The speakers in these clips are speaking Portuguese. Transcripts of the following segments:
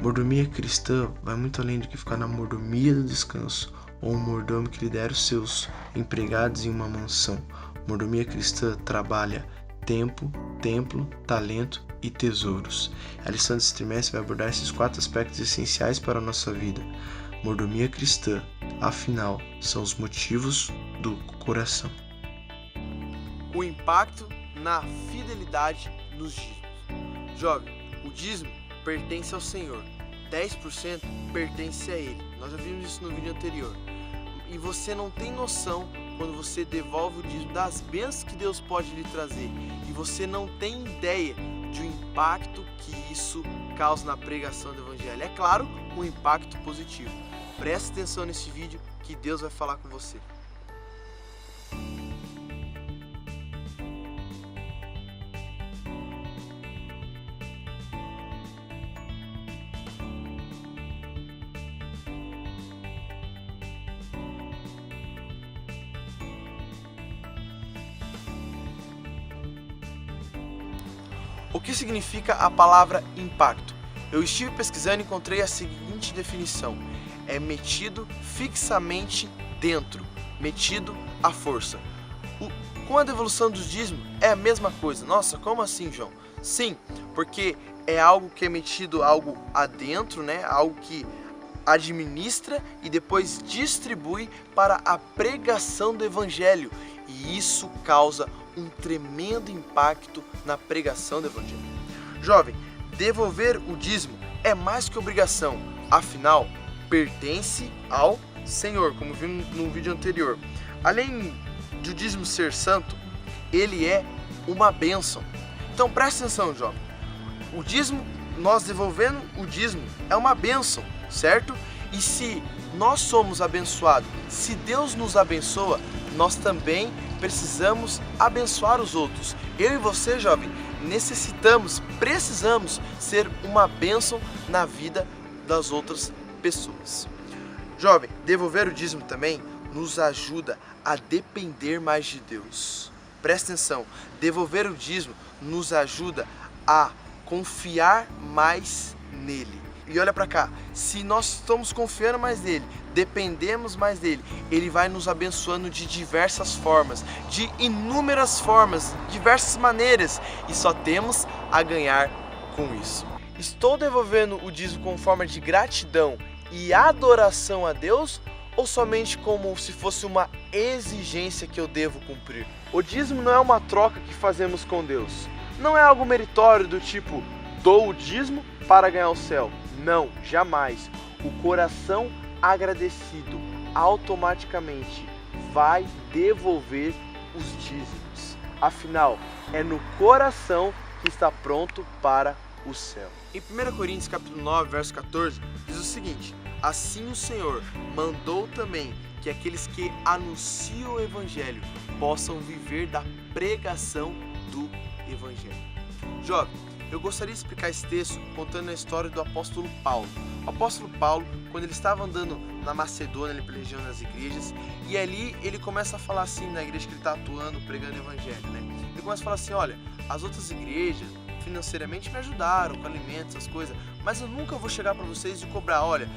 Mordomia cristã vai muito além do que ficar na mordomia do descanso, ou um mordomo que lidera os seus empregados em uma mansão. Mordomia cristã trabalha tempo, templo, talento e tesouros. A lição desse trimestre vai abordar esses 4 aspectos essenciais para a nossa vida. Mordomia cristã, afinal, são os motivos do coração. O impacto na fidelidade nos dízimos. Jovem, o dízimo pertence ao Senhor, 10% pertence a Ele. Nós já vimos isso no vídeo anterior. E você não tem noção quando você devolve o dízimo das bênçãos que Deus pode lhe trazer. E você não tem ideia do impacto que isso causa na pregação do Evangelho. É claro, um impacto positivo. Preste atenção nesse vídeo que Deus vai falar com você. O que significa a palavra impacto? Eu estive pesquisando e encontrei a seguinte definição: é metido fixamente dentro, metido à força. Com a devolução dos dízimos é a mesma coisa. Nossa, como assim, João? Sim, porque é algo que é metido algo adentro, né? Algo que administra e depois distribui para a pregação do Evangelho. E isso causa um tremendo impacto na pregação do Evangelho. Jovem, devolver o dízimo é mais que obrigação, afinal, pertence ao Senhor, como vimos no vídeo anterior. Além de o dízimo ser santo, ele é uma bênção. Então preste atenção, jovem. O dízimo, nós devolvendo o dízimo, é uma bênção, certo? E se nós somos abençoados, se Deus nos abençoa, nós também precisamos abençoar os outros. Eu e você, jovem, precisamos ser uma bênção na vida das outras pessoas. Jovem, devolver o dízimo também nos ajuda a depender mais de Deus. Presta atenção, devolver o dízimo nos ajuda a confiar mais nele. E olha para cá, se nós estamos confiando mais nele, dependemos mais dele, ele vai nos abençoando de diversas formas, de inúmeras formas, diversas maneiras, e só temos a ganhar com isso. Estou devolvendo o dízimo com forma de gratidão e adoração a Deus, ou somente como se fosse uma exigência que eu devo cumprir? O dízimo não é uma troca que fazemos com Deus, não é algo meritório do tipo, dou o dízimo para ganhar o céu. Não, jamais. O coração agradecido automaticamente vai devolver os dízimos. Afinal, é no coração que está pronto para o céu. Em 1 Coríntios capítulo 9, verso 14, diz o seguinte: assim o Senhor mandou também que aqueles que anunciam o Evangelho possam viver da pregação do Evangelho. Jovem, eu gostaria de explicar esse texto contando a história do apóstolo Paulo. O apóstolo Paulo, quando ele estava andando na Macedônia, ele pregando nas igrejas, e ali ele começa a falar assim na igreja que ele está atuando, pregando o Evangelho, né? Ele começa a falar assim: olha, as outras igrejas financeiramente me ajudaram com alimentos, essas coisas, mas eu nunca vou chegar para vocês e cobrar, olha,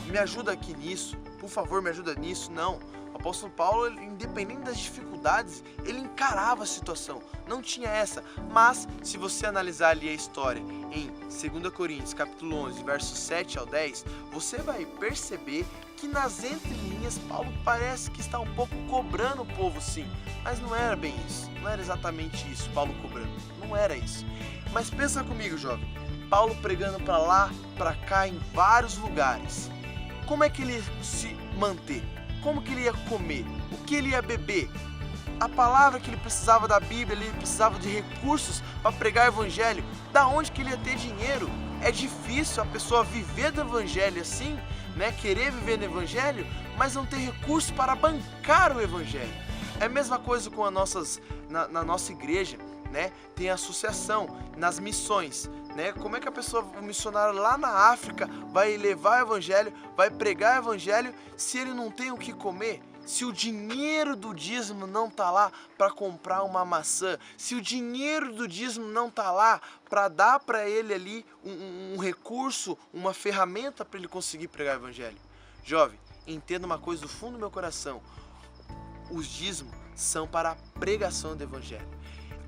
me ajuda aqui nisso, por favor, me ajuda nisso. Não. O apóstolo Paulo, independente das dificuldades, ele encarava a situação, não tinha essa. Mas, se você analisar ali a história em 2 Coríntios, capítulo 11, versos 7 ao 10, você vai perceber que nas entrelinhas, Paulo parece que está um pouco cobrando o povo, sim. Mas não era bem isso, não era exatamente isso, Paulo cobrando, não era isso. Mas pensa comigo, jovem, Paulo pregando para lá, para cá, em vários lugares. Como é que ele ia se manter? Como que ele ia comer? O que ele ia beber? A palavra que ele precisava da Bíblia, ele precisava de recursos para pregar o Evangelho. Da onde que ele ia ter dinheiro? É difícil a pessoa viver do Evangelho assim, né? Querer viver no Evangelho, mas não ter recursos para bancar o Evangelho. É a mesma coisa com na nossa igreja, né? Tem associação nas missões, né? Como é que o missionário lá na África vai levar o Evangelho, vai pregar o Evangelho, se ele não tem o que comer, se o dinheiro do dízimo não tá lá para comprar uma maçã, se o dinheiro do dízimo não tá lá para dar para ele ali um recurso, uma ferramenta para ele conseguir pregar o evangelho? Jovem, entenda uma coisa do fundo do meu coração: os dízimos são para a pregação do evangelho.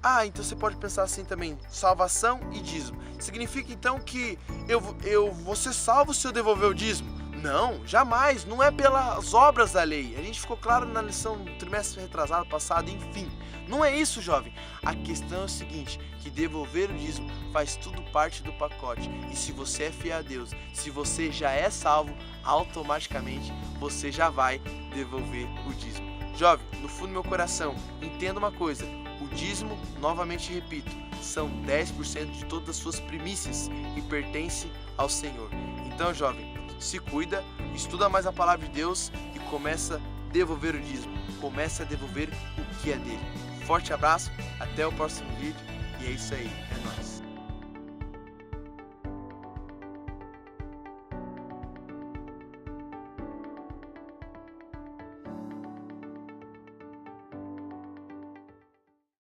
Ah, então você pode pensar assim também: salvação e dízimo. Significa então que eu vou ser salvo se eu devolver o dízimo? Não, jamais, não é pelas obras da lei. A gente ficou claro na lição do trimestre retrasado, passado, enfim. Não é isso, jovem. A questão é o seguinte, que devolver o dízimo faz tudo parte do pacote. E se você é fiel a Deus, se você já é salvo, automaticamente você já vai devolver o dízimo. Jovem, no fundo do meu coração, entenda uma coisa: o dízimo, novamente repito, são 10% de todas as suas primícias e pertence ao Senhor. Então, jovem, se cuida, estuda mais a palavra de Deus e começa a devolver o dízimo. Começa a devolver o que é dele. Forte abraço, até o próximo vídeo e é isso aí, é nóis.